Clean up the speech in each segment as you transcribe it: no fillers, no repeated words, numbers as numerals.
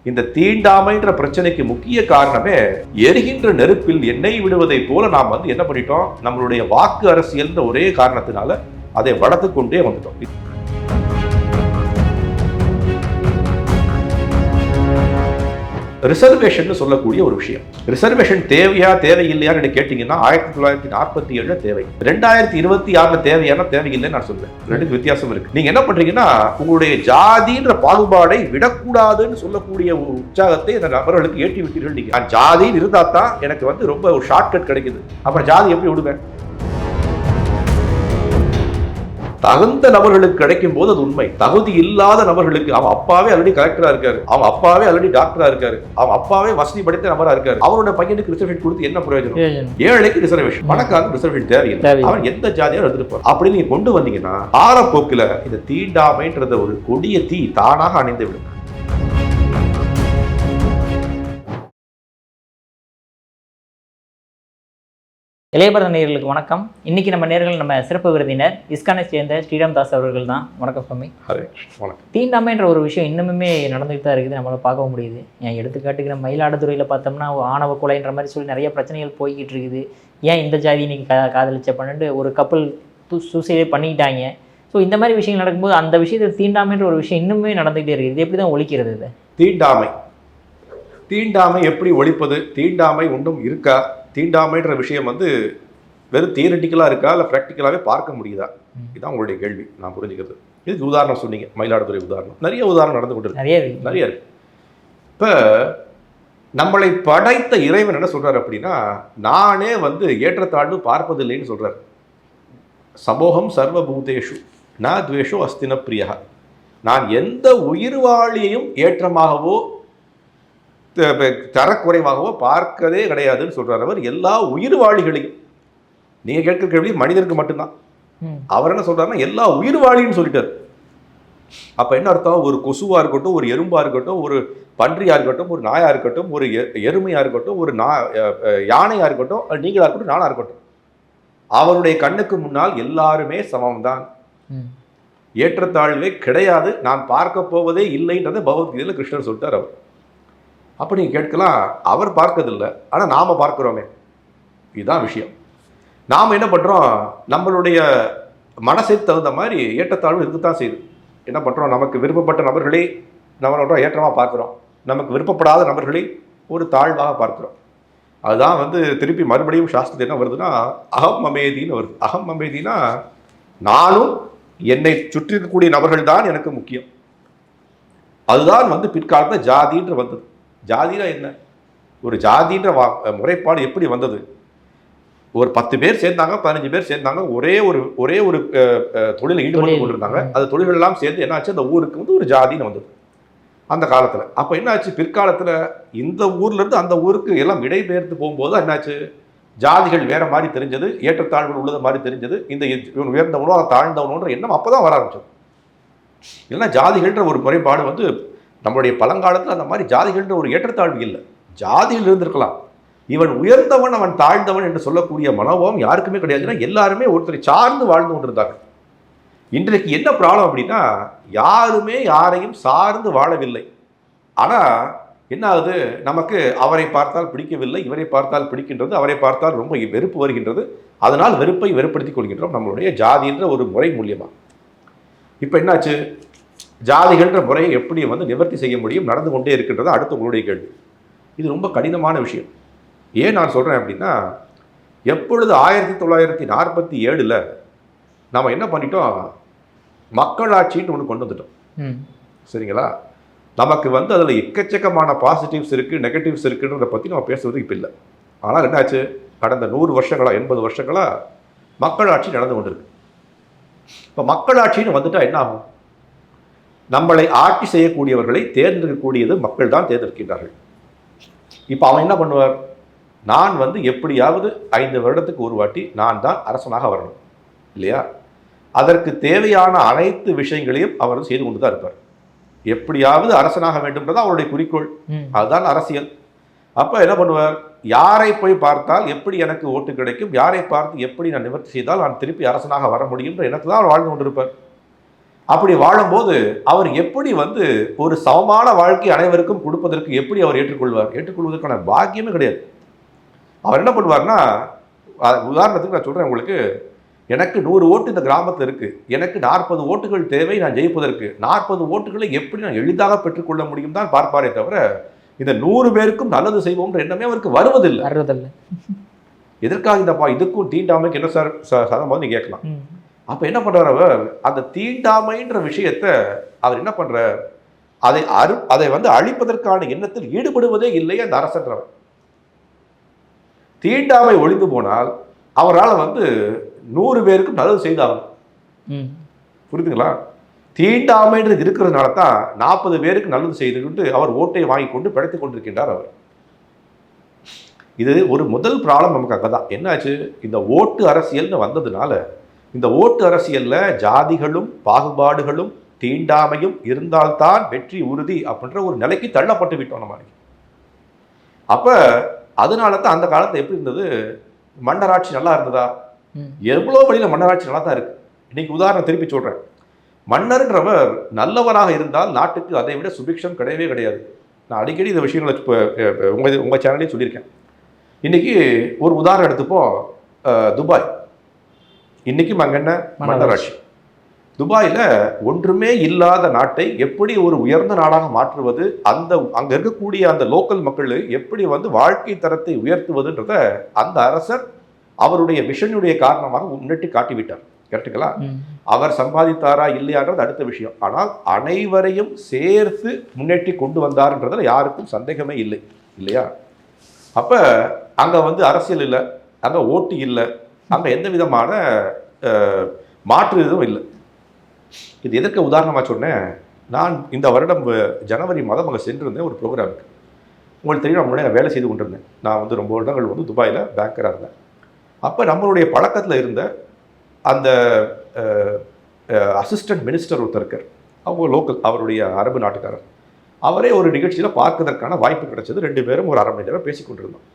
இந்த தீண்டாமைன்ற பிரச்சனைக்கு முக்கிய காரணமே எரிகின்ற நெருப்பில் எண்ணெய் விடுவதை போல நாம் வந்து என்ன பண்ணிட்டோம், நம்மளுடைய வாக்கு அரசியல் ஒரே காரணத்தினால அதை வளர்த்து கொண்டே வந்துட்டோம். ரிசர்வேஷன் சொல்லக்கூடிய ஒரு விஷயம். ரிசர்வேஷன் தேவையா தேவையில்லையான்னு கேட்டீங்கன்னா 1947 தேவை, 2026 தேவையான தேவையில்லைன்னு நான் சொல்றேன். ரெண்டுக்கு வித்தியாசம் இருக்கு. நீங்க என்ன பண்றீங்கன்னா உங்களுடைய ஜாதின்ற பாகுபாடை விடக்கூடாதுன்னு சொல்லக்கூடிய ஒரு உற்சாகத்தை இந்த நபர்களுக்கு ஏற்றி விட்டீர்கள். நீங்க ஜாதின்னு இருந்தா தான் எனக்கு வந்து ரொம்ப ஒரு ஷார்ட்கட் கிடைக்குது. அப்புறம் ஜாதி எப்படி விடுவேன்? தகுந்த நபர்களுக்கு கிடைக்கும் போது அது உண்மை. தகுதி இல்லாத நபர்களுக்கு, அவன் அப்பாவே ஆல்ரெடி கலெக்டரா இருக்காரு, அவன் அப்பாவே ஆல்ரெடி டாக்டரா இருக்காரு, அவன் அப்பாவே வசதி படைத்த நபரா இருக்காரு, அவனோட பையனுக்கு ரிசர்வேஷன் கொடுத்து என்ன பிரயோஜனம்? ஏழைக்கு ரிசர்வேஷன், பணக்காரன் ரிசர்வேஷன் தேவையில்லை, அவன் எந்த ஜாதியா எடுத்துட்டு அப்படின்னு நீங்க கொண்டு வந்தீங்கன்னா காலப்போக்கில் இந்த தீண்டாமைன்றத ஒரு கொடிய தீ தானாக அணிந்து விடும். இளையபரத நேயர்களுக்கு வணக்கம். இன்னைக்கு நம்ம நேர்கள் நம்ம சிறப்பு விருந்தினர் இஸ்கானை சேர்ந்த ஸ்ரீராம் தாஸ் அவர்கள் தான். வணக்கம் சுவாமி. வணக்கம். தீண்டாமைன்ற ஒரு விஷயம் இன்னுமே நடந்துகிட்டு தான் இருக்குது, நம்மளால் பார்க்க முடியுது. ஏன் எடுத்துக்காட்டுக்கு நம்ம மயிலாடுதுறையில் பார்த்தோம்னா ஆணவ கொலைன்ற மாதிரி சொல்லி நிறைய பிரச்சனைகள் போய்கிட்டு இருக்குது. ஏன் இந்த ஜாதி இன்னைக்கு காதலிச்ச பண்ணிட்டு ஒரு கப்பல் சூசைடே பண்ணிக்கிட்டாங்க. ஸோ இந்த மாதிரி விஷயங்கள் நடக்கும்போது அந்த விஷயத்தில் தீண்டாமைன்ற ஒரு விஷயம் இன்னுமே நடந்துகிட்டே இருக்குது. இது எப்படி தான் ஒழிக்கிறது? இது தீண்டாமை எப்படி ஒழிப்பது? தீண்டாமை ஒன்றும் இருக்கா? தீண்டாமைன்ற விஷயம் வந்து வெறும் தியரிட்டிக்கலாக இருக்கா இல்லை ப்ராக்டிக்கலாகவே பார்க்க முடியுதா? இதுதான் உங்களுடைய கேள்வி. நான் புரிஞ்சுக்கிறது. இதுக்கு உதாரணம் சொன்னீங்க, மயிலாடுதுறை உதாரணம். நிறைய உதாரணம் நடந்து கொண்டு நிறைய இருக்கு. இப்போ நம்மளை படைத்த இறைவன் என்ன சொல்றாரு அப்படின்னா, நானே வந்து ஏற்றத்தாழ்வு பார்ப்பதில்லைன்னு சொல்றாரு. சமோகம் சர்வபூதேஷு ந துவேஷோ அஸ்தின பிரியா. நான் எந்த உயிர்வாழியையும் ஏற்றமாகவோ தரக்குறைவாகவோ பார்க்கவே கிடையாதுன்னு சொல்றார் அவர். எல்லா உயிர்வாழிகளையும், நீங்க கேட்கிற கேள்வி மனிதருக்கு மட்டும்தான். அவர் என்ன சொல்றாருன்னா எல்லா உயிர்வாழின்னு சொல்லிட்டார். அப்ப என்ன அர்த்தம்? ஒரு கொசுவா இருக்கட்டும், ஒரு எறும்பா இருக்கட்டும், ஒரு பன்றியா இருக்கட்டும், ஒரு நாயா இருக்கட்டும், ஒரு எருமையா இருக்கட்டும், ஒரு யானையா இருக்கட்டும், நீங்களா இருக்கட்டும், நானா இருக்கட்டும், அவருடைய கண்ணுக்கு முன்னால் எல்லாருமே சமம்தான். ஏற்றத்தாழ்வே கிடையாது, நான் பார்க்க போவதே இல்லைன்றதை பகவத்கீதையில கிருஷ்ணர் சொல்லிட்டார். அவர் அப்போ நீங்கள் கேட்கலாம், அவர் பார்க்கறதில்லை, ஆனால் நாம் பார்க்குறோமே. இதுதான் விஷயம். நாம் என்ன பண்ணுறோம், நம்மளுடைய மனசுக்கு தகுந்த மாதிரி ஏற்றத்தாழ்வு இருக்குதான் செய்யுது. என்ன பண்ணுறோம், நமக்கு விருப்பப்பட்ட நபர்களை நம்மளோட ஏற்றமாக பார்க்குறோம், நமக்கு விருப்பப்படாத நபர்களை ஒரு தாழ்வாக பார்க்குறோம். அதுதான் வந்து திருப்பி மறுபடியும் சாஸ்திரத்தில் என்ன வருதுன்னா அகம் அமேதின்னு வருது. அகம் அமேதினா நானும் என்னை சுற்றி இருக்கக்கூடிய நபர்கள் தான் எனக்கு முக்கியம். அதுதான் வந்து பிற்காலத்தில் ஜாதின்ற வந்தது. ஜாதினா என்ன? ஒரு ஜாதின்ற முறைப்பாடு எப்படி வந்தது? ஒரு 10 பேர் சேர்ந்தாங்க, 15 பேர் சேர்ந்தாங்க, ஒரே ஒரு தொழிலை ஈடுபட்டு கொண்டிருந்தாங்க. அந்த தொழில்கள் எல்லாம் சேர்ந்து என்னாச்சு, அந்த ஊருக்கு வந்து ஒரு ஜாதின்னு வந்தது அந்த காலத்தில். அப்போ என்னாச்சு, பிற்காலத்தில் இந்த ஊர்ல இருந்து அந்த ஊருக்கு எல்லாம் இடம்பெயர்ந்து போகும்போது என்னாச்சு, ஜாதிகள் வேற மாதிரி தெரிஞ்சது, ஏற்றத்தாழ்வுகள் உள்ளது மாதிரி தெரிஞ்சது. இந்த இவன் உயர்ந்தவனோ அதை தாழ்ந்தவனோன்ற எண்ணம் அப்போதான் வர ஆரம்பிச்சது. இல்லைன்னா ஜாதிகள்ன்ற ஒரு முறைப்பாடு வந்து நம்மளுடைய பழங்காலத்தில் அந்த மாதிரி ஜாதிகள்ன்ற ஒரு ஏற்றத்தாழ்வு இல்லை. ஜாதியில் இருந்திருக்கலாம், இவன் உயர்ந்தவன் அவன் தாழ்ந்தவன் என்று சொல்லக்கூடிய மனோபாவம் யாருக்குமே கிடையாதுன்னா எல்லாருமே ஒருத்தரை சார்ந்து வாழ்ந்து கொண்டிருந்தாங்க. இன்றைக்கு என்ன ப்ராப்ளம் அப்படின்னா, யாருமே யாரையும் சார்ந்து வாழவில்லை. ஆனால் என்ன ஆகுது, நமக்கு அவரை பார்த்தால் பிடிக்கவில்லை, இவரை பார்த்தால் பிடிக்கின்றது, அவரை பார்த்தால் ரொம்ப வெறுப்பு வருகின்றது. அதனால் வெறுப்பை வெறுப்படுத்திக் கொள்கின்றோம் நம்மளுடைய ஜாதின்ற ஒரு முறை மூலியமாக. இப்போ என்னாச்சு, ஜாதிகள்ன்ற முறையை எப்படி வந்து நிவர்த்தி செய்ய முடியும், நடந்து கொண்டே இருக்கின்றது அடுத்த உங்களுடைய கேள்வி. இது ரொம்ப கடினமான விஷயம். ஏன் நான் சொல்கிறேன் அப்படின்னா, எப்பொழுது 1947 நாம் என்ன பண்ணிட்டோம், மக்களாட்சின்னு ஒன்று கொண்டு வந்துட்டோம். சரிங்களா? நமக்கு வந்து அதில் எக்கச்சக்கமான பாசிட்டிவ்ஸ் இருக்குது, நெகட்டிவ்ஸ் இருக்குன்றதை பற்றி நம்ம பேசுவது இப்போ இல்லை. ஆனால் என்னாச்சு, கடந்த 100 வருஷங்களா 80 வருஷங்களா மக்களாட்சி நடந்து கொண்டிருக்கு. இப்போ மக்களாட்சின்னு வந்துட்டா என்ன ஆகும், நம்மளை ஆட்சி செய்யக்கூடியவர்களை தேர்ந்தெடுக்கக்கூடியது மக்கள் தான் தேர்ந்தெடுக்கின்றார்கள். இப்போ அவன் என்ன பண்ணுவார், நான் வந்து எப்படியாவது 5 வருடத்துக்கு ஒரு வாட்டி நான் தான் அரசனாக வரணும் இல்லையா? அதற்கு தேவையான அனைத்து விஷயங்களையும் அவர் செய்து கொண்டு தான் இருப்பார். எப்படியாவது அரசனாக வேண்டும்ன்றது அவருடைய குறிக்கோள், அதுதான் அரசியல். அப்போ என்ன பண்ணுவார், யாரை போய் பார்த்தால் எப்படி எனக்கு ஓட்டு கிடைக்கும், யாரை பார்த்து எப்படி நான் நிவர்த்தி செய்தால் நான் திருப்பி அரசனாக வர முடியும்ன்ற எண்ணத்தில் தான் அவர் வாழ்ந்து கொண்டிருப்பார். அப்படி வாழும்போது அவர் எப்படி வந்து ஒரு சமமான வாழ்க்கை அனைவருக்கும் கொடுப்பதற்கு எப்படி அவர் ஏற்றுக்கொள்வார்? ஏற்றுக்கொள்வதற்கான பாக்கியமே கிடையாது. அவர் என்ன பண்ணுவார்னா, உதாரணத்துக்கு நான் சொல்றேன் உங்களுக்கு, எனக்கு 100 ஓட்டு இந்த கிராமத்தில் இருக்கு, எனக்கு 40 ஓட்டுகள் தேவை நான் ஜெயிப்பதற்கு, 40 ஓட்டுகளை எப்படி நான் எளிதாக பெற்றுக்கொள்ள முடியும் தான் பார்ப்பாரே தவிர, இந்த 100 பேருக்கும் நல்லது செய்வோம்ன்ற எண்ணமே அவருக்கு வருவதில்லை. எதற்காக இந்த இதுக்கும் தீண்டாமைக்கு என்ன சார் சதம் நீ கேட்கலாம். அப்ப என்ன பண்றார் அவர்? அந்த தீண்டாமைன்ற விஷயத்தை அவர் என்ன பண்றார்? அதை வந்து அழிப்பதற்கான எண்ணத்தில் ஈடுபடுவதே இல்லை அந்த அரசன்றவர். தீண்டாமை ஒழிந்து போனால் அவரால் வந்து 100 பேருக்கும் நல்லது செய்தாகும். புரியுதுங்களா? தீண்டாமைன்றது இருக்கிறதுனால தான் 40 பேருக்கு நல்லது செய்துட்டு அவர் ஓட்டை வாங்கி கொண்டு பிழைத்துக் கொண்டிருக்கின்றார் அவர். இது ஒரு முதல் ப்ராப்ளம் நமக்கு அங்கே தான். என்னாச்சு? இந்த ஓட்டு அரசியல்னு வந்ததுனால இந்த ஓட்டு அரசியல்ல ஜாதிகளும் பாகுபாடுகளும் தீண்டாமையும் இருந்தால்தான் வெற்றி உறுதி அப்படின்ற ஒரு நிலைக்கு தள்ளப்பட்டு விட்டோம் நம்ம. அப்ப அதனால தான் அந்த காலத்துல எப்படி இருந்தது? மன்னராட்சி நல்லா இருந்ததா? எவ்வளோ வழியில மன்னராட்சி நல்லா தான் இருக்கு. இன்னைக்கு உதாரணம் திருப்பி சொல்றேன். மன்னர்ன்றவர் நல்லவராக இருந்தால் நாட்டுக்கு அதை விட சுபிக்ஷம் கிடையவே கிடையாது. நான் அடிக்கடி இந்த விஷயங்களை உங்க சேனல்லையும் சொல்லியிருக்கேன். இன்னைக்கு ஒரு உதாரணம் எடுத்துப்போம், துபாய். இன்னைக்கும் அங்கே என்ன மன்னராட்சி. துபாயில் ஒன்றுமே இல்லாத நாட்டை எப்படி ஒரு உயர்ந்த நாடாக மாற்றுவது, அங்கே இருக்கக்கூடிய அந்த லோக்கல் மக்கள் எப்படி வந்து வாழ்க்கை தரத்தை உயர்த்துவதுன்றத அந்த அரசர் அவருடைய விஷனுடைய காரணமாக முன்னெட்டி காட்டிவிட்டார். கரெக்டுங்களா? அவர் சம்பாதித்தாரா இல்லையான்றது அடுத்த விஷயம். ஆனால் அனைவரையும் சேர்த்து முன்னேற்றி கொண்டு வந்தார்ன்றதுல யாருக்கும் சந்தேகமே இல்லை, இல்லையா? அப்போ அங்கே வந்து அரசியல் இல்லை, அங்கே ஓட்டு இல்லை, அங்கே எந்த விதமான மாற்று இதுவும் இல்லை. இது எதற்கு உதாரணமாக சொன்னேன்? நான் இந்த வருடம் ஜனவரி மாதம் அங்கே சென்றிருந்தேன் ஒரு ப்ரோக்ராமுக்கு. உங்களுக்கு தெரியும், முன்னாடி நான் வேலை செய்து கொண்டிருந்தேன். நான் வந்து ரொம்ப வருடங்கள் வந்து துபாயில் பேங்கராக இருந்தேன். அப்போ நம்மளுடைய பழக்கத்தில் இருந்த அந்த அசிஸ்டன்ட் மினிஸ்டர் ஒருத்தர் இருக்கார், அவங்க லோக்கல், அவருடைய அரபு நாட்டுக்காரர். அவரே ஒரு நிகழ்ச்சியில் பார்க்கறதுக்கான வாய்ப்பு கிடைச்சது. 2 பேரும் ஒரு 1/2 மணி நேரம் பேசி கொண்டிருந்தோம்.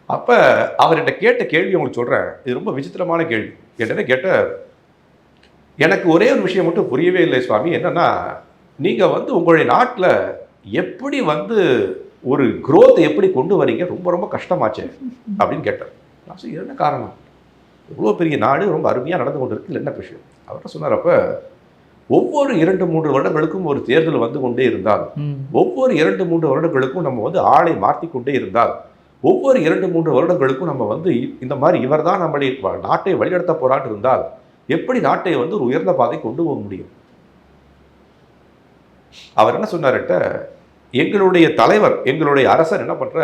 அப்போ அவர் என்கிட்ட கேட்ட கேள்வி உங்களுக்கு சொல்கிறேன், இது ரொம்ப விசித்திரமான கேள்வி. என்கிட்ட கேட்ட, எனக்கு ஒரே ஒரு விஷயம் மட்டும் புரியவே இல்லை சுவாமி, என்னன்னா நீங்கள் வந்து உங்களுடைய நாட்டில் எப்படி வந்து ஒரு growth எப்படி கொண்டு வரீங்க, ரொம்ப ரொம்ப கஷ்டமாச்சு அப்படின்னு கேட்டார். நான் சொன்னேன், என்ன காரணம்? இவ்வளோ பெரிய நாடு ரொம்ப அருமையாக நடந்து கொண்டு இருக்கு, என்ன விஷயம்? அவர்கிட்ட சொன்னார், அப்போ ஒவ்வொரு 2-3 வருடங்களுக்கும் ஒரு தேர்தல் வந்து கொண்டே இருந்தால், ஒவ்வொரு 2-3 வருடங்களுக்கும் நம்ம வந்து ஆளை மாற்றி கொண்டே இருந்தால், ஒவ்வொரு 2-3 வருடங்களுக்கும் நம்ம வந்து இந்த மாதிரி இவர் தான் நம்மளை நாட்டை வழிநடத்த போராட்டு இருந்தால் எப்படி நாட்டை வந்து ஒரு உயர்ந்த பாதை கொண்டு போக முடியும்? அவர் என்ன சொன்னார்ட்ட, எங்களுடைய தலைவர், எங்களுடைய அரசர் என்ன பண்ற,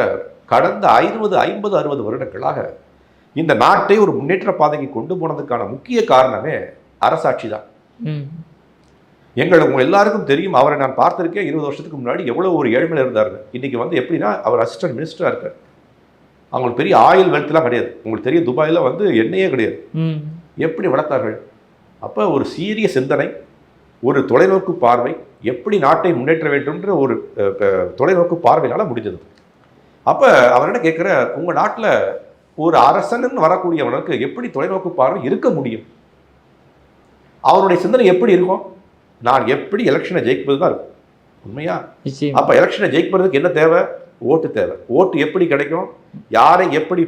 கடந்த 50-60 வருடங்களாக இந்த நாட்டை ஒரு முன்னேற்ற பாதைக்கு கொண்டு போனதுக்கான முக்கிய காரணமே அரசாட்சி தான். உங்க எல்லாருக்கும் தெரியும், அவரை நான் பார்த்திருக்கேன் 20 வருஷத்துக்கு முன்னாடி எவ்வளவு ஒரு ஏழ்மையில் இருந்தார். இன்னைக்கு வந்து எப்படின்னா அவர் அசிஸ்டன்ட் மினிஸ்டரா இருக்கார். அவங்களுக்கு பெரிய ஆயில் வெல்த்லாம் கிடையாது. உங்களுக்கு தெரியும், துபாயில் வந்து எண்ணெயே கிடையாது. எப்படி வளர்த்தார்கள்? அப்போ ஒரு சீரிய சிந்தனை, ஒரு தொலைநோக்கு பார்வை, எப்படி நாட்டை முன்னேற்ற வேண்டும்ன்ற ஒரு தொலைநோக்கு பார்வையினால முடிஞ்சது. அப்போ அவர் என்ன கேட்குற, உங்கள் நாட்டில் ஒரு அரசன்னு வரக்கூடியவனுக்கு எப்படி தொலைநோக்கு பார்வை இருக்க முடியும்? அவருடைய சிந்தனை எப்படி இருக்கும்? நான் எப்படி எலெக்ஷனை ஜெயிப்பது தான் இருக்கும், உண்மையா? அப்போ எலெக்ஷனை ஜெயிப்பதற்கு என்ன தேவை? ஓட்டு தேவை. ஓட்டு எப்படி கிடைக்கும்? யாரை எப்படி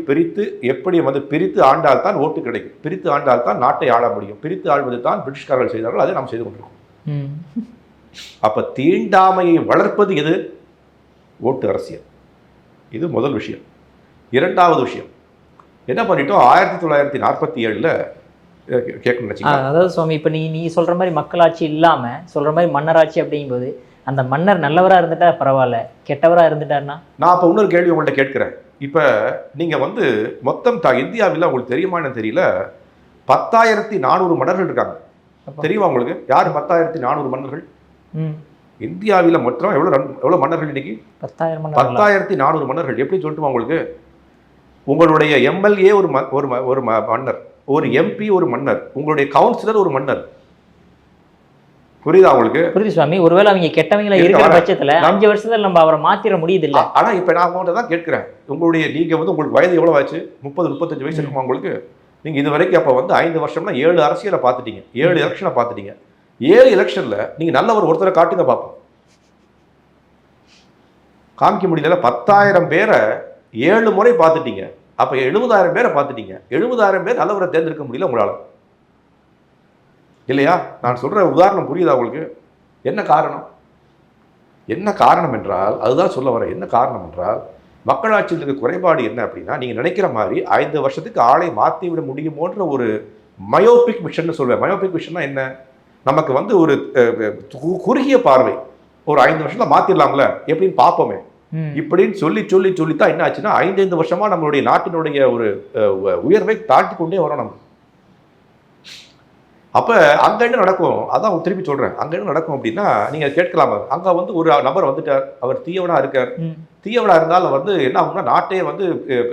எப்படி வந்து பிரித்து ஆண்டால்தான் ஓட்டு கிடைக்கும். பிரித்து ஆண்டால்தான் நாட்டை ஆள முடியும். பிரித்து ஆள்வது தான் பிரிட்டிஷ்காரர்கள் செய்தார்கள், அதை நாம் செய்து கொண்டிருக்கோம். அப்ப தீண்டாமையை வளர்ப்பது எது? ஓட்டு அரசியல். இது முதல் விஷயம். இரண்டாவது விஷயம் என்ன பண்ணிட்டோம், 1947 கேட்கணும். அதாவது சுவாமி, இப்போ நீ சொல்ற மாதிரி மக்களாட்சி இல்லாம சொல்ற மாதிரி மன்னராட்சி அப்படிங்கும்போது அந்த மன்னர் நல்லவராக இருந்துட்டா பரவாயில்ல, கெட்டவராக இருந்துட்டாருன்னா? நான் இப்போ இன்னொரு கேள்வி உங்கள்கிட்ட கேட்கிறேன். இப்போ நீங்கள் வந்து மொத்தம் இந்தியாவில் உங்களுக்கு தெரியுமான்னு தெரியல, 10,400 மன்னர்கள் இருக்காங்க. தெரியுமா உங்களுக்கு? யார் 10,400 மன்னர்கள்? இந்தியாவில் மொத்தம் எவ்வளோ மன்னர்கள் இன்னைக்கு? 10,400 மன்னர்கள். எப்படி சொல்லட்டுமா உங்களுக்கு? உங்களுடைய எம்எல்ஏ ஒரு மன்னர், ஒரு எம்பி ஒரு மன்னர், உங்களுடைய கவுன்சிலர் ஒரு மன்னர். புரியுதா உங்களுக்கு? புரியுது சுவாமி. ஒருவேளை அவங்க கெட்டவங்கள இருக்கிற பட்சத்துல 5 வருஷத்துல நம்ம அவரை மாத்திர முடியுது இல்ல. ஆனா இப்ப நான் உங்கள்கிட்ட தான் கேட்கிறேன், நீங்க வந்து உங்களுக்கு வயது எவ்வளவு ஆச்சு? 30-35 வயசு இருக்குமா உங்களுக்கு? நீங்க இது வரைக்கும் அப்ப வந்து 5 வருஷம்னா 7 அரசியலை பார்த்துட்டீங்க, 7 எலெக்ஷனை பார்த்துட்டீங்க. 7 எலெக்ஷன்ல நீங்க நல்லவர் ஒருத்தரை காட்டுங்க பார்ப்போம். காமிக்க முடியல. 10,000 பேரை 7 முறை பார்த்துட்டீங்க. அப்ப 70,000 பேரை பார்த்துட்டீங்க. 70,000 பேர் நல்லவரை தேர்ந்தெடுக்க முடியல உங்களால. இல்லையா? நான் சொல்ற உதாரணம் புரியுதா உங்களுக்கு? என்ன காரணம்? என்ன காரணம் என்றால், அதுதான் சொல்ல வரேன். என்ன காரணம் என்றால், மக்களாட்சியில் இருக்க குறைபாடு என்ன அப்படின்னா, நீங்க நினைக்கிற மாதிரி 5 வருஷத்துக்கு ஆளை மாற்றி விட முடியுமோன்ற ஒரு மயோபிக் விஷன் சொல்வேன். மயோபிக் விஷன்னா என்ன? நமக்கு வந்து ஒரு குறுகிய பார்வை. ஒரு 5 வருஷத்துல மாத்திரலாம்ல எப்படின்னு பார்ப்போமே இப்படின்னு சொல்லித்தான் என்ன ஆச்சுன்னா 5 வருஷமா நம்மளுடைய நாட்டினுடைய ஒரு உயர்வை தாழ்த்தி கொண்டே வரோம் நம்ம. அப்ப அங்க என்ன நடக்கும்? அதான் திருப்பி சொல்றேன். அங்க என்ன நடக்கும் அப்படின்னா, நீங்க கேட்கலாம், அங்க வந்து ஒரு நபர் வந்துட்டார், அவர் தீயவனா இருக்கார். தீயவனா இருந்தாலும் வந்து என்ன ஆகும்னா நாட்டையே வந்து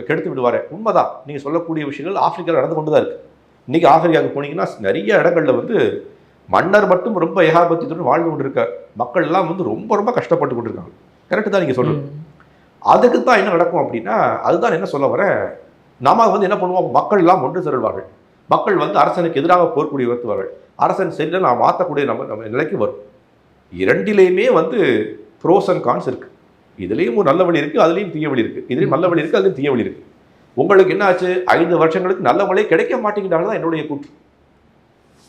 கெடுத்து விடுவாரு. உண்மைதான், நீங்க சொல்லக்கூடிய விஷயங்கள் ஆப்பிரிக்காவில் நடந்து கொண்டுதான் இருக்கு. இன்னைக்கு ஆப்பிரிக்காவுக்கு போனீங்கன்னா நிறைய இடங்கள்ல வந்து மன்னர் மட்டும் ரொம்ப ஏகாபத்தியத்துடன் வாழ்ந்து கொண்டிருக்கார். மக்கள் எல்லாம் வந்து ரொம்ப ரொம்ப கஷ்டப்பட்டு கொண்டிருக்காங்க. கரெக்டு தான் நீங்க சொல்றது. அதுக்கு தான் என்ன நடக்கும் அப்படின்னா, அதுதான் என்ன சொல்ல வரேன், நாம வந்து என்ன பண்ணுவோம், மக்கள் எல்லாம் ஒன்று திரள்வார்கள். மக்கள் வந்து அரசனுக்கு எதிராக போர்க்கூடிய உயர்த்துவார்கள். அரசன் செல்ல நான் மாற்றக்கூடிய நம்ம நிலைக்கு வரும். இரண்டிலேயுமே வந்து ப்ரோஸ் அண்ட் கான்ஸ் இருக்கு. இதுலேயும் ஒரு நல்ல வழி இருக்கு, அதுலேயும் தீய வழி இருக்கு. இதுலேயும் நல்ல வழி இருக்கு, அதுலேயும் தீய வழி இருக்கு. உங்களுக்கு என்ன ஆச்சு? 5 வருஷங்களுக்கு நல்ல வழி கிடைக்க மாட்டேங்கிறாங்க தான் என்னுடைய கூற்று.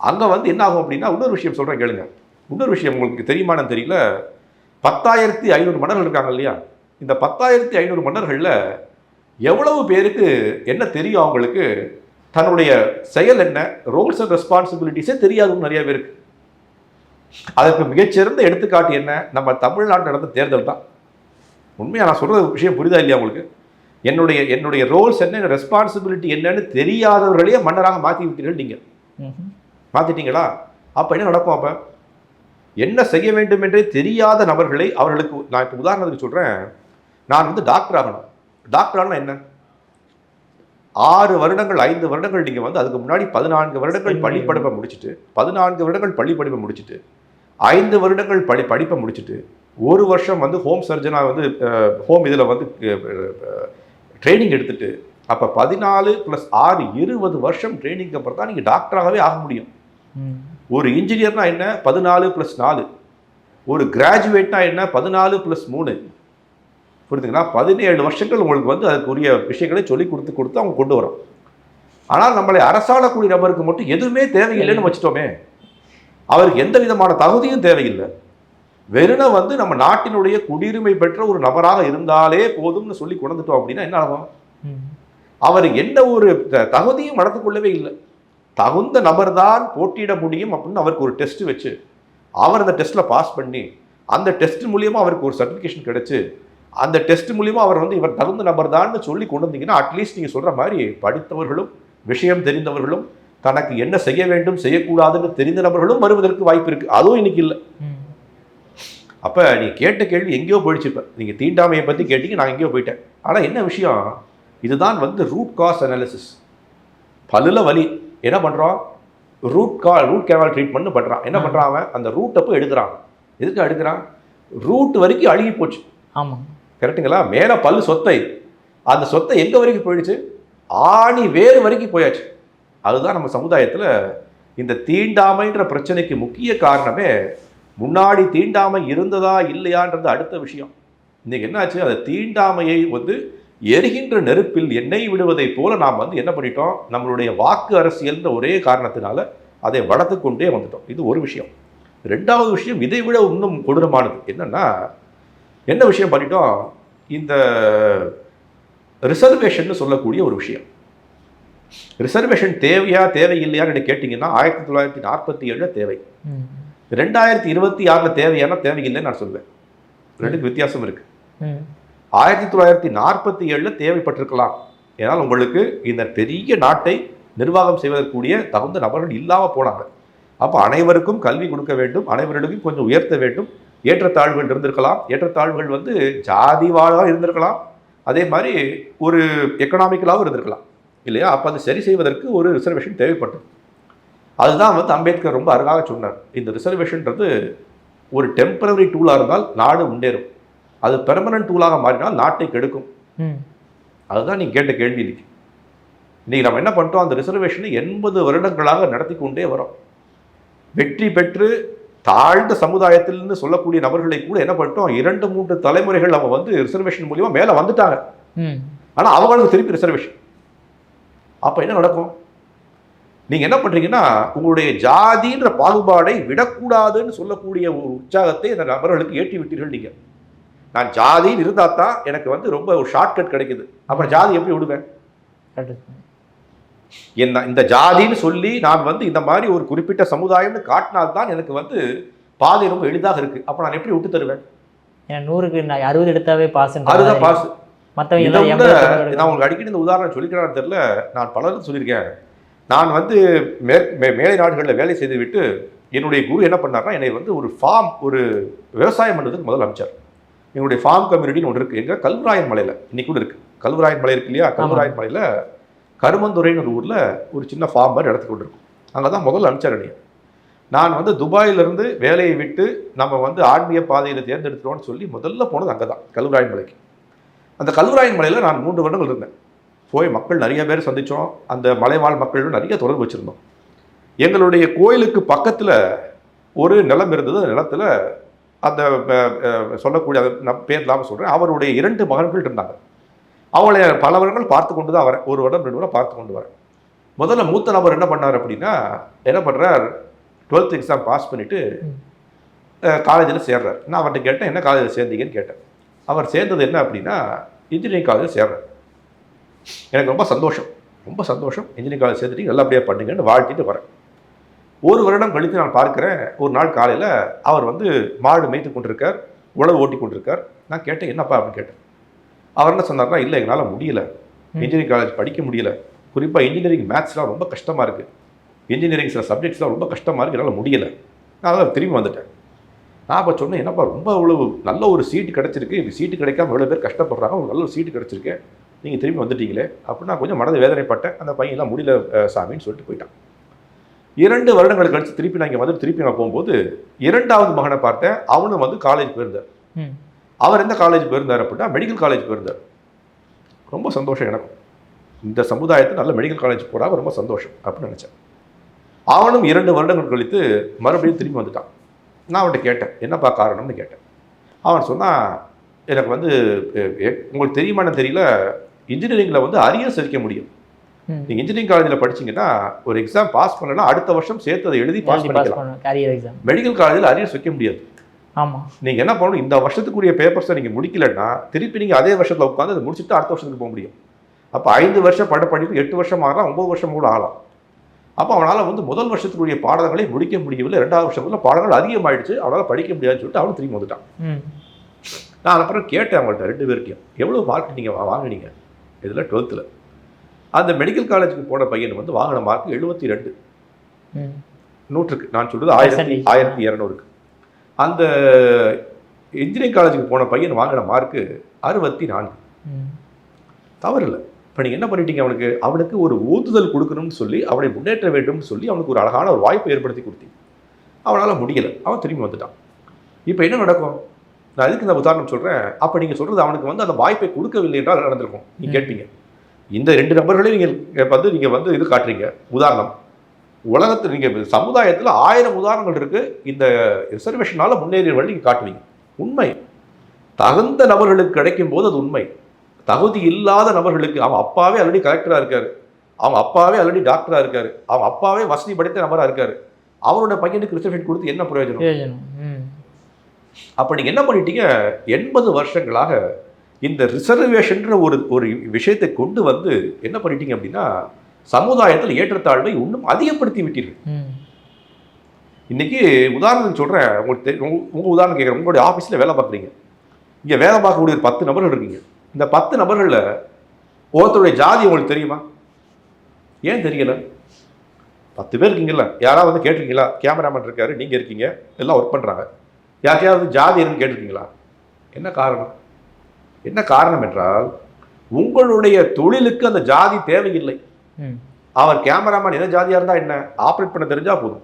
அங்கே வந்து என்ன ஆகும் அப்படின்னா, இன்னொரு விஷயம் சொல்கிறேன் கேளுங்க. இன்னொரு விஷயம் உங்களுக்கு தெரியுமான்னு தெரியல. 10,500 மன்னர்கள் இருக்காங்க இல்லையா? இந்த 10,500 மன்னர்களில் எவ்வளவு பேருக்கு என்ன தெரியும்? அவங்களுக்கு தன்னுடைய செயல் என்ன, ரோல்ஸ் அண்ட் ரெஸ்பான்சிபிலிட்டிஸே தெரியாதுன்னு நிறைய பேருக்கு. அதற்கு மிகச்சிறந்த எடுத்துக்காட்டு என்ன? நம்ம தமிழ்நாட்டில் நடந்த தேர்தல் தான். உண்மையாக நான் சொல்கிற விஷயம் புரியுதா இல்லையா உங்களுக்கு? என்னுடைய ரோல்ஸ் என்ன, ரெஸ்பான்சிபிலிட்டி என்னன்னு தெரியாதவர்களே மன்னராக மாற்றி விட்டீர்கள். நீங்கள் மாற்றிட்டீங்களா? அப்போ என்ன நடக்கும்? அப்போ என்ன செய்ய வேண்டும் என்றே தெரியாத நபர்களை அவர்களுக்கு, நான் இப்போ உதாரணத்துக்கு சொல்கிறேன், நான் வந்து டாக்டர் ஆகணும். டாக்டர் ஆகணும் என்ன, 6 வருடங்கள் 5 வருடங்கள் நீங்கள் வந்து அதுக்கு முன்னாடி 14 வருடங்கள் பள்ளிப்படிப்பை முடிச்சுட்டு 14 வருடங்கள் பள்ளிப்படிப்பை முடிச்சுட்டு 5 வருடங்கள் படிப்பை முடிச்சுட்டு 1 வருஷம் வந்து ஹோம் சர்ஜனாக வந்து ஹோம் இதில் வந்து ட்ரைனிங் எடுத்துட்டு, அப்போ 14 + 6 20 வருஷம் ட்ரைனிங்க்கு அப்புறம் தான் நீங்கள் டாக்டராகவே ஆக முடியும். ஒரு இன்ஜினியர்னா என்ன, 14 + 4. ஒரு கிராஜுவேட்னா என்ன, 14 + 3. புரியுதுங்களா? 17 வருஷங்கள் உங்களுக்கு வந்து அதுக்குரிய விஷயங்களை சொல்லி கொடுத்து அவங்க கொண்டு வரோம். ஆனால் நம்மளை அரசாளக்கூடிய நபருக்கு மட்டும் எதுவுமே தேவையில்லைன்னு வச்சுட்டோமே. அவருக்கு எந்த விதமான தகுதியும் தேவையில்லை. வெறும் வந்து நம்ம நாட்டினுடைய குடியுரிமை பெற்ற ஒரு நபராக இருந்தாலே போதும்னு சொல்லி கொண்டுட்டோம் அப்படின்னா என்ன ஆகும்? அவர் எந்த ஒரு தகுதியும் வளர்த்து கொள்ளவே இல்லை. தகுந்த நபர் தான் போட்டியிட முடியும் அப்படின்னு அவருக்கு ஒரு டெஸ்ட் வச்சு, அவர் அந்த டெஸ்ட்டில் பாஸ் பண்ணி, அந்த டெஸ்ட் மூலியமாக அவருக்கு ஒரு சர்டிஃபிகேஷன் கிடைச்சு, அந்த டெஸ்ட் மூலியமாக அவர் வந்து இவர் தகுந்த நபர் தான் சொல்லி கொண்டு வந்தீங்கன்னா, அட்லீஸ்ட் நீங்கள் சொல்கிற மாதிரி படித்தவர்களும் விஷயம் தெரிந்தவர்களும் தனக்கு என்ன செய்ய வேண்டும் செய்யக்கூடாதுன்னு தெரிந்த நபர்களும் வருவதற்கு வாய்ப்பு இருக்குது. அதுவும் இன்னைக்கு இல்லை. அப்போ நீங்கள் கேட்ட கேள்வி எங்கேயோ போயிடுச்சு. இப்போ நீங்கள் தீண்டாமையை பற்றி கேட்டீங்க, நான் எங்கேயோ போயிட்டேன். ஆனால் என்ன விஷயம், இதுதான் வந்து ரூட் காஸ் அனாலிசிஸ். பல்லில் வலி என்ன பண்ணுறான், ரூட் கேனால் ட்ரீட்மெண்ட் பண்ணுறான். என்ன பண்ணுறான் அவன், அந்த ரூட்டை போய் எடுக்கிறான். எதுக்கு எடுக்கிறான்? ரூட் வரைக்கும் அழுகி போச்சு. ஆமாம், கரெக்டுங்களா? மேலே பல்லு சொத்தை, அந்த சொத்தை எங்கே வரைக்கும் போயிடுச்சு, ஆணி வேறு வரைக்கும் போயாச்சு. அதுதான் நம்ம சமுதாயத்தில் இந்த தீண்டாமைன்ற பிரச்சனைக்கு முக்கிய காரணமே. முன்னாடி தீண்டாமை இருந்ததா இல்லையான்றது அடுத்த விஷயம். இன்னைக்கு என்னாச்சு, அந்த தீண்டாமையை வந்து எரிகின்ற நெருப்பில் எண்ணெய் விடுவதை போல நாம் வந்து என்ன பண்ணிட்டோம், நம்மளுடைய வாக்கு அரசியல்ன்ற ஒரே காரணத்தினால அதை வளர்த்து கொண்டே வந்துட்டோம். இது ஒரு விஷயம். 2வது விஷயம் இதை விட இன்னும் கொடூரமானது என்னன்னா, என்ன விஷயம் பண்ணிட்டோம், இந்த ரிசர்வேஷன் சொல்லக்கூடிய ஒரு விஷயம். ரிசர்வேஷன் தேவையா தேவையில்லையான்னு கேட்டிங்கன்னா 1947 தேவை, 2026 தேவையான தேவையில்லைன்னு நான் சொல்வேன். ரெண்டுக்கு வித்தியாசம் இருக்கு. 1947 தேவைப்பட்டிருக்கலாம். ஏன்னால் உங்களுக்கு இந்த பெரிய நாட்டை நிர்வாகம் செய்வதற்குரிய தகுந்த நபர்கள் இல்லாமல் போனாங்க. அப்போ அனைவருக்கும் கல்வி கொடுக்க வேண்டும், அனைவருக்கும் கொஞ்சம் உயர்த்த வேண்டும். ஏற்றத்தாழ்வுகள் இருந்திருக்கலாம். ஏற்றத்தாழ்வுகள் வந்து ஜாதி வாழாக இருந்திருக்கலாம், அதே மாதிரி ஒரு எக்கனாமிக்கலாகவும் இருந்திருக்கலாம் இல்லையா? அப்போ அது சரி செய்வதற்கு ஒரு ரிசர்வேஷன் தேவைப்பட்டது. அதுதான் வந்து அம்பேத்கர் ரொம்ப அழகாக சொன்னார். இந்த ரிசர்வேஷன்ன்றது ஒரு டெம்பரரி டூலாக இருந்தால் நாடு முன்னேறும், அது பெர்மனன்ட் டூலாக மாறினால் நாட்டை கெடுக்கும். அதுதான் நீங்கள் கேட்ட கேள்வி. இன்னைக்கு நம்ம என்ன பண்ணிட்டோம், அந்த ரிசர்வேஷனை 80 வருடங்களாக நடத்தி கொண்டே வரோம். வெற்றி பெற்று தாழ்ந்த சமுதாயத்திலிருந்து சொல்லக்கூடிய நபர்களை கூட என்ன பண்ணிட்டோம், 2-3 தலைமுறைகள் அவங்க வந்து ரிசர்வேஷன் மூலியமா மேல வந்துட்டாங்க. ஆனா அவங்களுக்கு திருப்பி ரிசர்வேஷன். அப்ப என்ன நடக்கும்? நீங்க என்ன பண்றீங்கன்னா, உங்களுடைய ஜாதின்ற பாகுபாடை விடக்கூடாதுன்னு சொல்லக்கூடிய ஒரு உற்சாகத்தை அந்த நபர்களுக்கு ஏற்றி விட்டீர்கள் நீங்க. நான் ஜாதின்னு இருந்தா தான் எனக்கு வந்து ரொம்ப ஒரு ஷார்ட்கட் கிடைக்குது. அப்புறம் ஜாதி எப்படி விடுவேன்? என்ன இந்த ஜாதின்னு சொல்லி நான் வந்து இந்த மாதிரி ஒரு குறிப்பிட்ட சமுதாயம்னு காட்டினால்தான் எனக்கு வந்து பாதை ரொம்ப எளிதாக இருக்கு. அப்ப நான் எப்படி விட்டு தருவேன்? 100க்கு 60 எடுத்தாவே பாஸ். அதுதான் பாஸ். மற்றவங்க நான் உங்களுக்கு அடிக்கடி இந்த உதாரணம் சொல்லிக்கிறான்னு தெரியல, நான் பலரும் சொல்லியிருக்கேன். நான் வந்து மேலை நாடுகளில் வேலை செய்து விட்டு என்னுடைய குரு என்ன பண்ணார்னா, என்னை வந்து ஒரு விவசாயம் பண்ணுறதுக்கு முதல்ல அமைச்சார். எங்களுடைய ஃபார்ம் கம்யூனிட்டின்னு ஒன்று இருக்குது எங்கள் கல்வராயன் மலையில், இன்னைக்கு கூட இருக்குது. கல்வராயன் மலை இருக்கு இல்லையா, கல்வராயன் மலையில் கருமந்துறைன்னு ஒரு ஊரில் ஒரு சின்ன ஃபார்ம் மாதிரி இடத்துக்கு கொண்டு இருக்கும். அங்கே தான் முதல்ல அமைச்சார் என்னைய. நான் வந்து துபாயிலிருந்து வேலையை விட்டு நம்ம வந்து ஆன்மீக பாதையில் தேர்ந்தெடுத்துட்டோம்னு சொல்லி முதல்ல போனது அங்கே தான், கல்வராயன் மலைக்கு. அந்த கல்வராயன் மலையில் நான் 3 வருடங்கள் இருந்தேன். போய் மக்கள் நிறைய பேர் சந்தித்தோம். அந்த மலைவாழ் மக்களும் நிறைய தொடர்பு வச்சுருந்தோம். எங்களுடைய கோயிலுக்கு பக்கத்தில் ஒரு நிலம் இருந்தது. அந்த நிலத்தில் அந்த சொல்லக்கூடிய பேர் இல்லாமல் சொல்கிறேன், அவருடைய 2 மகன்கள் இருந்தாங்க. அவளை பல வருடங்கள் பார்த்து கொண்டு தான் வரேன். 1 வருடம் 2 வருடம் பார்த்து கொண்டு வரேன். முதல்ல மூத்த நபர் என்ன பண்ணார் அப்படின்னா, என்ன பண்ணுறார், 12th எக்ஸாம் பாஸ் பண்ணிவிட்டு காலேஜில் சேர்றார். நான் அவர்கிட்ட கேட்டேன், என்ன காலேஜில் சேர்ந்தீங்கன்னு கேட்டேன். அவர் சேர்ந்தது என்ன அப்படின்னா, இன்ஜினியரிங் காலேஜில் சேர்றார். எனக்கு ரொம்ப சந்தோஷம், இன்ஜினியரிங் காலேஜ் சேர்த்துட்டு நல்லபடியாக பண்ணுங்கன்னு வாழ்த்திட்டு வரேன். 1 வருடம் கழித்து நான் பார்க்குறேன், ஒரு நாள் காலையில் அவர் வந்து மாடு மேய்த்து கொண்டிருக்கார், உழவு ஓட்டி கொண்டிருக்கார். நான் கேட்டேன், என்னப்பா அப்படின்னு கேட்டேன். அவர் என்ன சொன்னார்னா, இல்லை எங்களால் முடியல, இன்ஜினியரிங் காலேஜ் படிக்க முடியல, குறிப்பாக இன்ஜினியரிங் மேத்ஸ்லாம் ரொம்ப கஷ்டமாக இருக்குது, இன்ஜினியரிங் சில சப்ஜெக்ட்ஸ்லாம் ரொம்ப கஷ்டமாக இருக்குது, என்னால் முடியல. நான் அதான் திரும்பி வந்துட்டேன். நான் அப்போ சொன்னேன், என்னப்பா ரொம்ப இவ்வளவு நல்ல ஒரு சீட்டு கிடச்சிருக்கு, இப்படி சீட்டு கிடைக்காம எவ்வளோ பேர் கஷ்டப்படுறாங்க, ஒரு நல்ல ஒரு சீட்டு கிடச்சிருக்கு, நீங்கள் திரும்பி வந்துட்டீங்களே அப்படின்னு நான் கொஞ்சம் மனதை வேதனைப்பட்டேன். அந்த பையன்லாம் முடியல சாமின்னு சொல்லிட்டு போயிட்டான். 2 வருடங்கள் கழித்து திருப்பி நான் இங்கே வந்து திருப்பி நான் போகும்போது 2வது மகனை பார்த்தேன். அவனும் வந்து காலேஜ் போயிருந்தார். அவர் எந்த காலேஜ் போயிருந்தார் அப்படின்னா, மெடிக்கல் காலேஜ் போயிருந்தார். ரொம்ப சந்தோஷம் எனக்கும், இந்த சமுதாயத்தில் நல்ல மெடிக்கல் காலேஜ் போடாமல் ரொம்ப சந்தோஷம் அப்படின்னு நினச்சேன். அவனும் 2 வருடங்கள் கழித்து மறுபடியும் திரும்பி வந்துட்டான். நான் அவன்கிட்ட கேட்டேன், என்னப்பா காரணம்னு கேட்டேன். அவன் சொன்னான், எனக்கு வந்து உங்களுக்கு தெரியுமான்னு தெரியல, இன்ஜினியரிங்கில் வந்து அரியர்ஸ் வைக்க முடியும். நீங்கள் இன்ஜினியரிங் காலேஜில் படிச்சிங்கன்னா ஒரு எக்ஸாம் பாஸ் பண்ணலன்னா அடுத்த வருஷம் சேர்த்து அதை எழுதி பாஸ் பண்ணிக்கலாம். மெடிக்கல் காலேஜில் அரியர்ஸ் வைக்க முடியாது. ஆமாம், நீங்கள் என்ன பண்ணணும், இந்த வருஷத்துக்குரிய பேப்பர்ஸை நீங்கள் முடிக்கலைன்னா திருப்பி நீங்கள் அதே வருஷத்தில் உட்காந்து அதை முடிச்சுட்டு அடுத்த வருஷத்துக்கு போக முடியும். அப்போ 5 வருஷம் படிப்பு 8 வருஷம் ஆகலாம், 9 வருஷம் கூட ஆகலாம். அப்போ அவனால் வந்து முதல் வருஷத்துக்குரிய பாடங்களை முடிக்க முடியவில்லை. 2வது வருஷத்துல பாடங்கள் அதிகமாகிடுச்சு, அவனால் படிக்க முடியாதுன்னு சொல்லிட்டு அவனும் திரும்பி வந்துட்டான். நான் அப்புறம் கேட்டேன் அவங்கள்ட்ட 2 பேருக்கையும், எவ்வளோ மார்க் நீங்கள் வாங்கினீங்க இதில் 12th? அந்த மெடிக்கல் காலேஜுக்கு போன பையன் வந்து வாங்கின மார்க் 72, 100க்கு. நான் சொல்கிறது 1200க்கு. அந்த இன்ஜினியரிங் காலேஜுக்கு போன பையன் வாங்கின மார்க்கு 64. தவறு இல்லை. இப்போ நீங்கள் என்ன பண்ணிட்டீங்க, அவனுக்கு ஒரு ஊந்துதல் கொடுக்கணும்னு சொல்லி, அவனை முன்னேற்ற வேண்டும்னு சொல்லி அவனுக்கு ஒரு அழகான ஒரு வாய்ப்பை ஏற்படுத்தி கொடுத்தீங்க. அவனால் முடியலை, அவன் திரும்பி வந்துட்டான். இப்போ என்ன நடக்கும்? நான் எதுக்கு இந்த உதாரணம் சொல்கிறேன், அப்போ நீங்கள் சொல்கிறது அவனுக்கு வந்து அந்த வாய்ப்பை கொடுக்கவில்லை என்றால் நடந்திருக்கும். நீங்கள் கேட்பீங்க, இந்த 2 நபர்களையும் நீங்கள் வந்து இது காட்டுறீங்க உதாரணம். உலகத்தில் நீங்கள் சமுதாயத்தில் 1000 உதாரணங்கள் இருக்குது. இந்த ரிசர்வேஷனால் முன்னேறியவர்கள் நீங்கள் காட்டுவீங்க. உண்மை, தகுந்த நபர்களுக்கு கிடைக்கும் போது அது உண்மை. தகுதி இல்லாத நபர்களுக்கு, அவன் அப்பாவே ஆல்ரெடி கலெக்டராக இருக்கார், அவங்க அப்பாவே ஆல்ரெடி டாக்டராக இருக்கார், அவங்க அப்பாவே வசதி படைத்த நபராக இருக்கார், அவரோட பையனுக்கு ரிசர்வேஷன் கொடுத்து என்ன பிரயோஜனம்? அப்போ நீங்கள் என்ன பண்ணிட்டீங்க, 80 வருஷங்களாக இந்த ரிசர்வேஷன்ற ஒரு விஷயத்தை கொண்டு வந்து என்ன பண்ணிட்டீங்க அப்படின்னா, சமுதாயத்தில் ஏற்றத்தாழ்வை இன்னும் அதிகப்படுத்தி விட்டீர்கள். இன்னைக்கு உதாரணத்துக்கு சொல்கிறேன், உங்கள் உதாரணம் கேட்குறேன். உங்களுடைய ஆஃபீஸில் வேலை பார்க்குறீங்க, இங்கே வேலை பார்க்கக்கூடிய 10 நபர்கள் இருக்கீங்க. இந்த 10 நபர்களில் ஒருத்தருடைய ஜாதி உங்களுக்கு தெரியுமா? ஏன் தெரியல? 10 பேர் இருக்கீங்கல்ல, யாராவது வந்து கேட்டிருக்கீங்களா? கேமராமேன் இருக்காரு, நீங்கள் இருக்கீங்க, எல்லாம் ஒர்க் பண்ணுறாங்க, யாருக்கையாவது ஜாதி என்னன்னு கேட்டிருக்கீங்களா? என்ன காரணம்? என்ன காரணம் என்றால், உங்களுடைய தொழிலுக்கு அந்த ஜாதி தேவையில்லை. அவர் கேமராமேன் எந்த ஜாதியாக இருந்தால் என்ன, ஆப்ரேட் பண்ண தெரிஞ்சால் போதும்.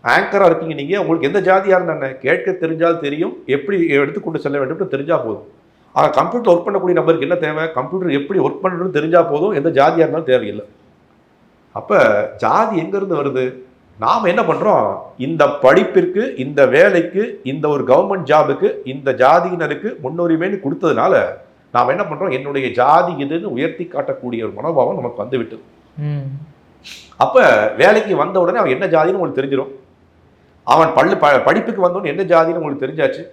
ஆங்கராக இருக்கீங்க நீங்கள், உங்களுக்கு எந்த ஜாதியாக இருந்தால் என்ன, கேட்க தெரிஞ்சால் தெரியும், எப்படி எடுத்துக்கொண்டு செல்ல வேண்டும் தெரிஞ்சால் போதும். ஆக கம்ப்யூட்டர் ஒர்க் பண்ணக்கூடிய நபருக்கு என்ன தேவை, கம்ப்யூட்டர் எப்படி ஒர்க் பண்ணுறதுன்னு தெரிஞ்சால் போதும், எந்த ஜாதியாக இருந்தாலும் தேவையில்லை. அப்போ ஜாதி எங்கேருந்து வருது? நாம் என்ன பண்ணுறோம், இந்த படிப்பிற்கு, இந்த வேலைக்கு, இந்த ஒரு கவர்மெண்ட் ஜாபுக்கு, இந்த ஜாதியினருக்கு முன்னுரிமைன்னு கொடுத்ததுனால நாம் என்ன பண்ணுறோம், என்னுடைய ஜாதி இதுன்னு உயர்த்தி காட்டக்கூடிய ஒரு மனோபாவம் நமக்கு வந்து விட்டது. அப்போ வேலைக்கு வந்த உடனே அவன் என்ன ஜாதின்னு உங்களுக்கு தெரிஞ்சிடும். அவன் படிப்புக்கு வந்தவொடனே என்ன ஜாதின்னு உங்களுக்கு தெரிஞ்சாச்சு.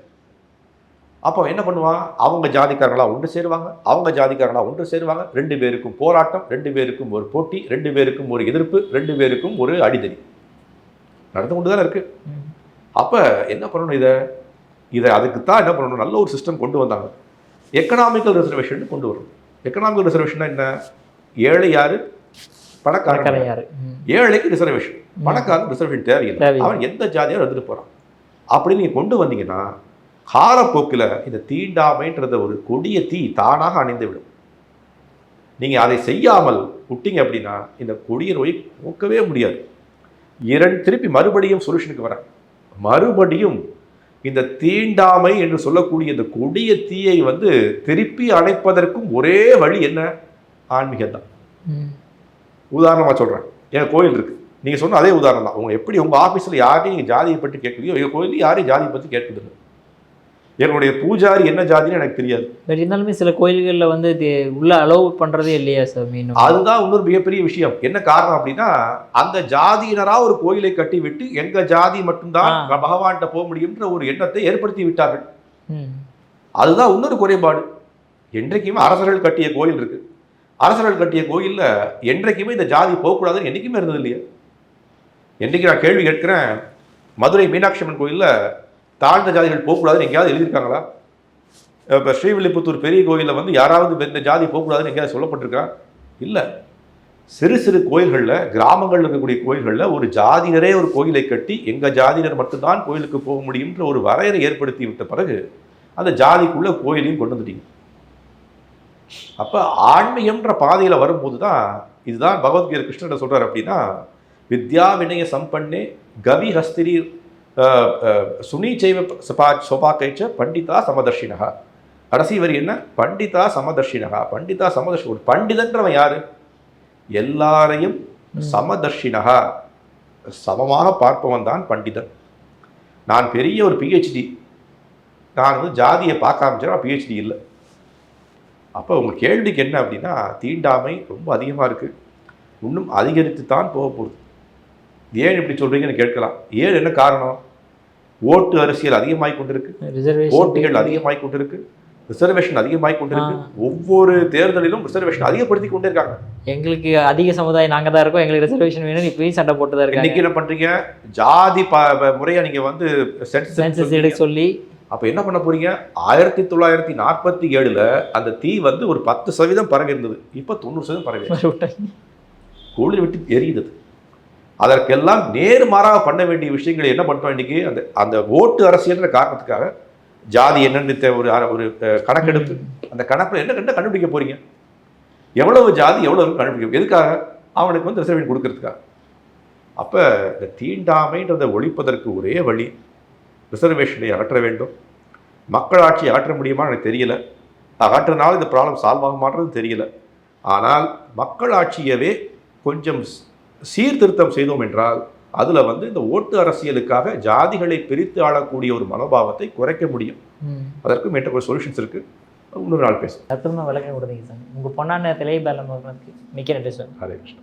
அப்போ என்ன பண்ணுவான், அவங்க ஜாதிக்காரங்களா ஒன்று சேருவாங்க, அவங்க ஜாதிக்காரங்களா ஒன்று சேருவாங்க, 2 பேருக்கும் போராட்டம், 2 பேருக்கும் ஒரு போட்டி, 2 பேருக்கும் ஒரு எதிர்ப்பு, 2 பேருக்கும் ஒரு அடிதடி நடந்து கொண்டு தானே இருக்கு. அப்போ என்ன பண்ணணும், இதை அதுக்கு தான் என்ன பண்ணணும், நல்ல ஒரு சிஸ்டம் கொண்டு வந்தாங்க. எக்கனாமிக்கல் ரிசர்வேஷன் கொண்டு வரணும். எக்கனாமிக்கல் ரிசர்வேஷன் என்ன, ஏழை யாரு, பணக்காரன் யாரு. ஏழைக்கு ரிசர்வேஷன், பணக்காரன் ரிசர்வேஷன் தேவையில்லை, அவன் எந்த ஜாதியாக எடுத்துட்டு போறான் அப்படின்னு நீங்க கொண்டு வந்தீங்கன்னா காலப்போக்கில் இந்த தீண்டாமைன்றத ஒரு கொடிய தீ தானாக அணைந்து விடும். நீங்க அதை செய்யாமல் விட்டீங்க அப்படின்னா இந்த கொடிய நோய் போக்கவே முடியாது. திருப்பி மறுபடியும் சொல்யூஷனுக்கு வரேன். மறுபடியும் இந்த தீண்டாமை என்று சொல்லக்கூடிய இந்த கொடிய தீயை வந்து திருப்பி அணைப்பதற்கும் ஒரே வழி என்ன, ஆன்மீகம் தான். உதாரணமாக சொல்கிறேன், என் கோயில் இருக்குது, நீங்கள் சொன்ன அதே உதாரணம் தான். உங்கள் எப்படி உங்கள் ஆஃபீஸில் யாரையும் நீங்கள் ஜாதியை பற்றி கேட்குறீங்க, எங்கள் கோயிலையும் யாரையும் ஜாதியை பற்றி கேட்குதில்லை. என்னுடைய பூஜாரி என்ன ஜாதின்னு எனக்கு தெரியாது. பட் இருந்தாலுமே சில கோயில்களில் வந்து உள்ள அலோவ் பண்ணுறதே இல்லையா சார்? மீன் அதுதான் இன்னொரு மிகப்பெரிய விஷயம். என்ன காரணம் அப்படின்னா, அந்த ஜாதியினராக ஒரு கோயிலை கட்டி விட்டு எங்கள் ஜாதி மட்டும்தான் பகவான்கிட்ட போக முடியும்ன்ற ஒரு எண்ணத்தை ஏற்படுத்தி விட்டார்கள். அதுதான் இன்னொரு குறைபாடு. என்றைக்குமே அரசர்கள் கட்டிய கோயில் இருக்கு, அரசர்கள் கட்டிய கோயிலில் என்றைக்குமே இந்த ஜாதி போகக்கூடாதுன்னு என்றைக்குமே இருந்தது இல்லையா? என்றைக்கு நான் கேள்வி கேட்கிறேன், மதுரை மீனாட்சி அம்மன் கோயிலில் தாழ்ந்த ஜாதிகள் போகக்கூடாதுன்னு எங்கேயாவது எழுதியிருக்காங்களா? இப்போ ஸ்ரீவில்லிபுத்தூர் பெரிய கோயிலில் வந்து யாராவது இந்த ஜாதி போகக்கூடாதுன்னு எங்கேயாவது சொல்லப்பட்டிருக்கா? இல்லை. சிறு சிறு கோயில்களில், கிராமங்களில் இருக்கக்கூடிய கோயில்களில் ஒரு ஜாதியினரே ஒரு கோயிலை கட்டி எங்கள் ஜாதியினர் மட்டும்தான் கோயிலுக்கு போக முடியும்ன்ற ஒரு வரையறை ஏற்படுத்தி விட்ட பிறகு அந்த ஜாதிக்குள்ளே கோயிலையும் கொண்டு வந்துட்டீங்க. அப்போ ஆன்மீகம்ன்ற பாதையில் வரும்போது தான் இதுதான் பகவத்கீதை கிருஷ்ணன் சொல்கிறார். அப்படின்னா வித்யா வினய சம்பன்னே கவி ஹஸ்திரி சுனீச்சைவ சொபாக்கைச்ச பண்டிதா சமதர்ஷினகா. கடைசி வரி என்ன, பண்டிதா சமதர்ஷினகா. பண்டிதா சமதர்ஷி, ஒரு பண்டிதன்றவன் யாரு, எல்லாரையும் சமதர்ஷினகா, சமமாக பார்ப்பவன் தான் பண்டிதன். நான் பெரிய ஒரு பிஹெச்டி, நான் வந்து ஜாதியை பார்க்க ஆரம்பிச்சேன், பிஹெச்டி இல்லை. அப்போ உங்கள் கேள்விக்கு என்ன அப்படின்னா, தீண்டாமை ரொம்ப அதிகமாக இருக்குது, இன்னும் அதிகரித்து தான் போக போகுது. ஏன் இப்படி சொல்கிறீங்கன்னு கேட்கலாம். ஏன் என்ன காரணம், ஓட்டு அரசியல் அதிகமாகி கொண்டிருக்கு, போட்டிகள் அதிகமாகி கொண்டிருக்கு, ரிசர்வேஷன் அதிகமாகி கொண்டிருக்கு. ஒவ்வொரு தேர்தலிலும் ரிசர்வேஷன் அதிகப்படுத்தி கொண்டே இருக்காங்க. எங்களுக்கு அதிக சமுதாயம் நாங்கள் தான் இருக்கோம், எங்களுக்கு ரிசர்வேஷன் வேணும், இப்பயும் சண்டை போட்டு தான் இருக்கு. இன்னைக்கு என்ன பண்ணுறீங்க, ஜாதி முறையாக நீங்கள் வந்து சென்சஸ் எடுக்க சொல்லி அப்போ என்ன பண்ண போறீங்க. 1947 அந்த தீ வந்து ஒரு 10% பரவி இருந்தது, இப்போ 90% பரவி கோயில் விட்டு எரியுது. அதற்கெல்லாம் நேர்மாறாக பண்ண வேண்டிய விஷயங்களை என்ன பண்ணுறோம் இன்னைக்கு, அந்த ஓட்டு அரசியல்ன்ற காரணத்துக்காக ஜாதி என்னன்னு ஒரு கணக்கெடுப்பு, அந்த கணக்கில் என்ன கண்டுபிடிக்க போறீங்க, எவ்வளவு ஜாதி எவ்வளவு கண்டுபிடிக்க, எதுக்காக, அவனுக்கு வந்து ரிசர்வேஷன் கொடுக்கறதுக்காக. அப்போ இந்த தீண்டாமைன்றதை ஒழிப்பதற்கு ஒரே வழி ரிசர்வேஷனை அகற்ற வேண்டும். மக்களாட்சி அகற்ற முடியுமா எனக்கு தெரியல, அகற்றினாலும் இந்த ப்ராப்ளம் சால்வ் ஆகுமான்றது தெரியல. ஆனால் மக்களாட்சியவே கொஞ்சம் சீர்திருத்தம் செய்தோம் என்றால் அதில் வந்து இந்த ஓட்டு அரசியலுக்காக ஜாதிகளை பிரித்து ஆளக்கூடிய ஒரு மனோபாவத்தை குறைக்க முடியும். அதற்கு மேற்கொள்ள சொல்யூஷன்ஸ் இருக்குது, இன்னொரு நாள் பேசும். அற்புதமாக விளக்கம் கொடுத்தீங்க சார். உங்கள் பொன்னான திளைய பேலம் மிக்க நன்றி சார். ஹரே கிருஷ்ணா.